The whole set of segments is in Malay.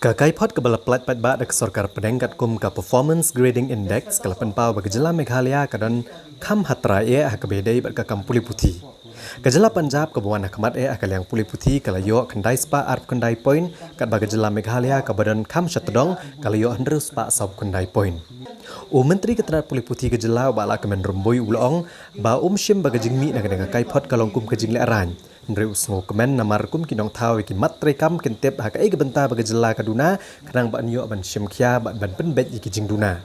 Kakai pot kebala plat pat ba dak sarkar pedengkat kum ka performance grading index kala penpau ba gejala Meghalaya kadon kham hatra e ha kabedai ba ka kam puli puthi. Gejala Punjab ka buan hakmat e akal yang puli puthi kala yo khandai spa arp khandai point kat ba gejala Meghalaya ka badan kham shatdong kala yo handrus spa sab khandai point. Menteri Ketenaga Puli Putih gejala bala kemen rumbui ulong ba shim ba gejingmi na kadang kai pot kalong kum kejing le aran. Ndre usngo kemen namar kum kinong tau iki matre kam kentep hak ai gebenta ba gejala kaduna kadang ba nyo ban shim khia ba ban pen bet iki jing duna.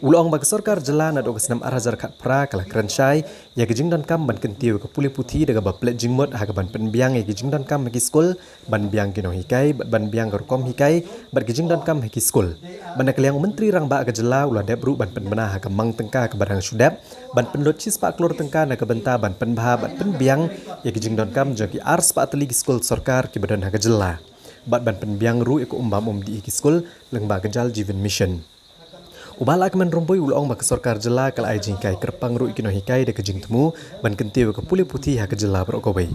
Ulong bagi sarkar jela na dogas nam arhajar kat pra kala krensyai ya gejing dan kam ban kentiu ke Puli Putih daga ba plet jingmot ha ban penbiang ya gejing dan kam haki skul ban biang kino hikai ban biang gerkom hikai bat gejing dan kam haki skul ban kaliang menteri rang ba gejela ula debru ban penbena ha mang tengka ke barang sudap ban penlot cis pak klur tengka na ke benta ban penbha ban penbiang ya gejing dan kam jagi ars pa teligi skul sarkar ki badan ha gejela bat ban penbiang ru iku di haki skul leng ba gejal Jiven Mission. Ubala kemen rumpui ulong bak sarkar jela kal ai jingkai kerpang ru ikino hikai de kejing temu ban kentiu ke Puli Putih ha kejela berokobai.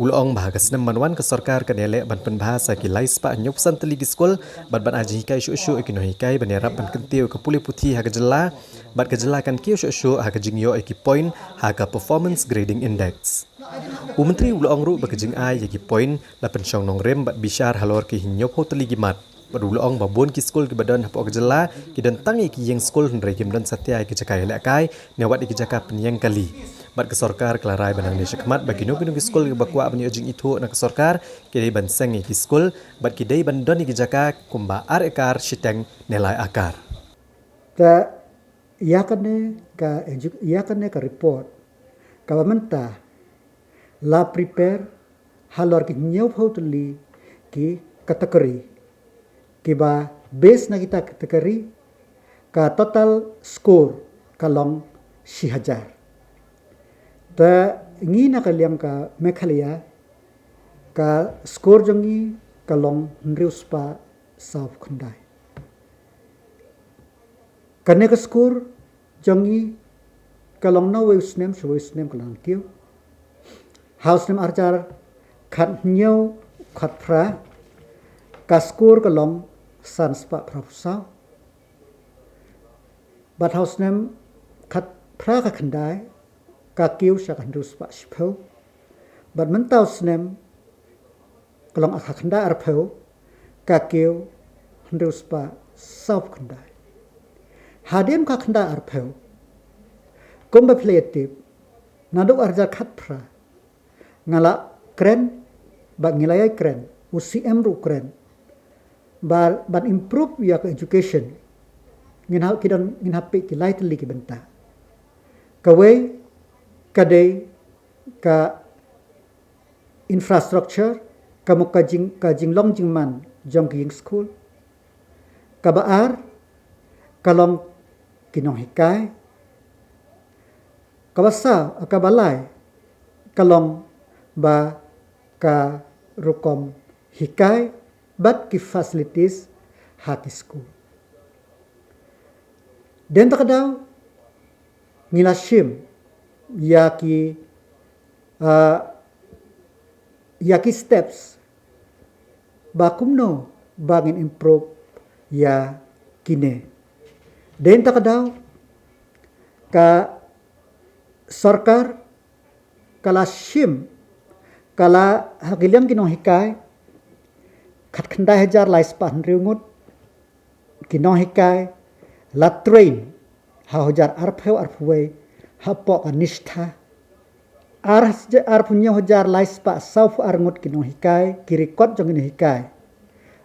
Ulong bah ke senam manwan ke sarkar kan elek ban penbahasa ki lais pa nyopsan teligi skol ban aji hikai syu ikino hikai ban erap ban kentiu ke Puli Putih ha kejela ban kejela kan ki syu ha kejing yo iki point ha ka performance grading index. Menteri ulong ru bakejing ai yagi point la pensyong nong rem bat bishar halor ki hinyop ho teligi mat. Berulong babon ki skul ki badan hapok gejela ki dan tangi ki yang skul hendrai kim dan satya ki jakai lekai newat ki jaka penyang kali bat ke sarkar kelarai banang ni sekmat bagi no ki skul ki bakwa bani ujing itu nak sarkar ki dai ban seng ki skul bat ki dai ban don ki jaka kumba ar ekar shiteng nelai akar ta yakane ka report ka menta la prepare halor ki nyau hotli ki kategori kiba base na kita kategori ka total score kalong 6,000. Ta ngi na kaliang ka Meghalaya ka score jongi kalong nriuspa South Kundai. Kane ka score jongi kalong na wisnem kalong tiu. House nem arjar khat nyau khat pra ka score kalong sanspa profesor bat house nem khat pra ka khandai ka kiu sha kan ruspa shpho bat mentau snem kalong akha khandai arpho ka kiu ruspa sop khandai hadem ka khandai arpho komba plative nadok arja khat pra ngala kren ba ngilai kren UCM ru kren ban improve ya ke education ngin hape ki lightly ki benta kawe kadai ka infrastructure kamu kajing long jingman jong ki school kabaar kalong kinong hikai kabasa akabalai kalong ba ka rukom hikai bat ki facilities haki school. Den takadaw ngilashim yaki steps bakumno bangin improve ya kine. Den takadaw ka sarkar kala shim kala hakilyang kinong hikai khat khandai hajar lais pan riungut kinong hikai la train ha hajar arpheu arphwe ha po anistha arphunyo hajar lais pa sauf arngut kinong hikai kirikot jong ini hikai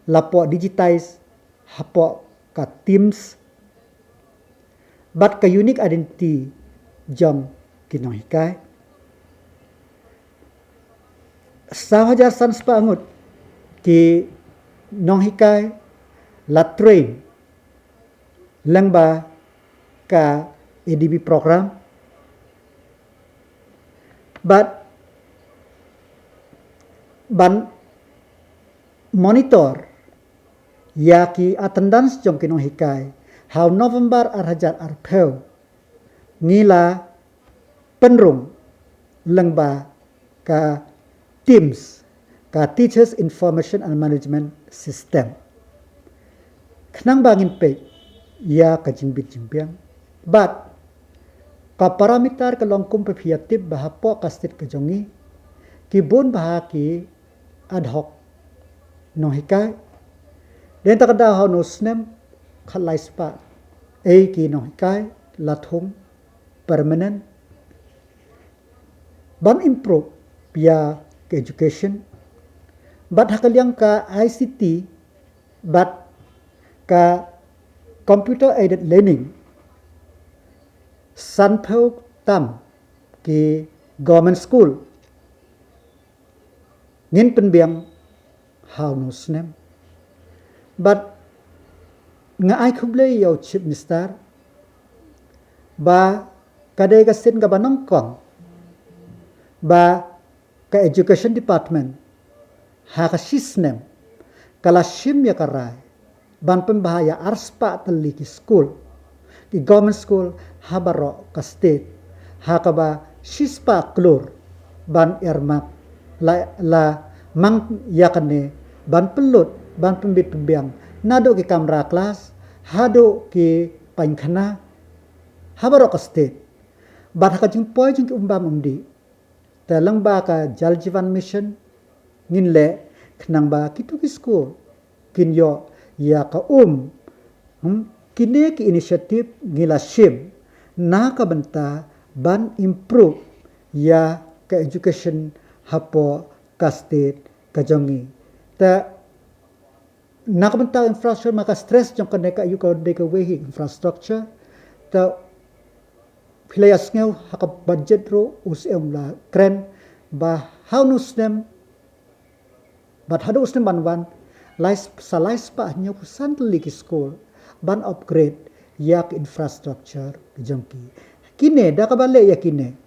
la po digitize ha po ka teams bat ka unique identity jong kinong hikai sa hajar sanspa angut ki nong hikai la train lengba ka ADB program but ban monitor ya ki attendance jong kinong hikai how November arhajar arpheu ngila penrung lengba ka teams ka teachers information and management system kenang bangin pe ya ka jingbit jingbiang but ka parameter ka longkum pe fiatip bahapo ka state ka jongi ki bon bahaki ad hoc no hikai den ta kada ho no snem khalai spa ki no hikai lathung permanent ban improve pia ke education but hakaliang ka ICT but ka computer aided learning sanpho tam ki government school ngin penbiang how no snem but nga ai khuble yo chief minister ba kadai ka sen ka banong kong ba ka education department ha ka sisnem kala shim ya karai ban pembahaya arspa tali ki school ki government school habaro ka state ha ka ba shispa klur ban ermak la mang yakane ban pelut ban pembit pembiang nado ki kamera kelas hado ki pankhana habaro ka state bat ha ka jing poi jing ki umbam umdi talang ba ka jal jivan mission ngin le khnang ba kitu ki school kin yo ya ka kine ki initiative ngila shim na ka banta ban improve ya ka education hapo ka state ka jongi ta na ka banta infrastructure maka stress jong ka neka yu ka de ka wehi infrastructure ta playas ngeu haka budget ro usem la kren ba how no stem but hado usem ban salais pa nyo kusan liki school ban upgrade yak infrastructure jongki kine da ka bale ya kine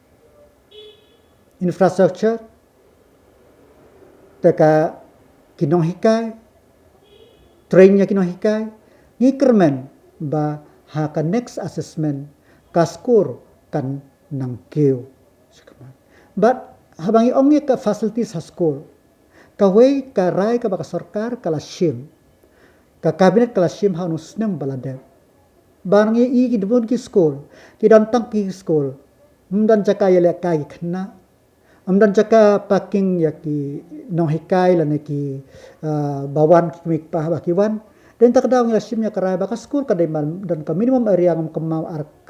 infrastructure taka kinong hikai train nya kinong hikai ngikermen ba ha ka next assessment ka score kan nang keu but habangi ongi ka facilities ha school ka wei ka rai ka baka sarkar kala shim ka cabinet kala shim ha no snem balade barngi i ki debon ki school ki dan tang ki school mdan jaka yele kai khna amdan jaka parking ya ki no hikai la ne ki bawan ki mik pa ba ki wan den tak daw ngila shim ya karai baka school ka man dan ka minimum area ngam kemau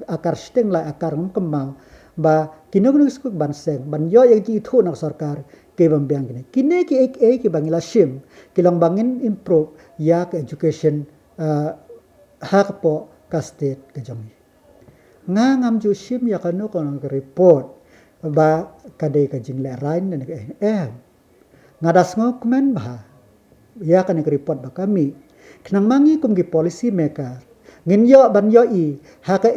akar steng la akar ngam kemau ba kinog school ban seng ban yo yang ki thu nak sarkar ke bambiang kine ki ek ki bangila shim kilang bangin improve ya ke education hak po ka state ke jongi nga ngam ju shim ya kanu kon report ba kade ka jingle rain ne nga das ngo komen ba ya kan report ba kami kenang mangi kum ki policy maker ngin yo ban yo i haka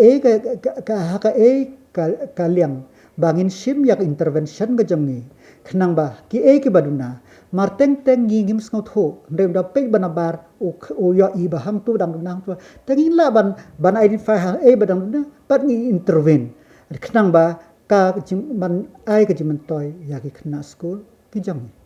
ka liang bangin shim yak intervention ke jongi kenang ba ki ki baduna marteng teng ngim sngot ho ndem da pe banabar o yo i ba hang tu dang nang tu tengin la ban identify ha badang na pat ngi intervene kenang ba ka ban ai ka jimentoy yak ki khna school ki jongi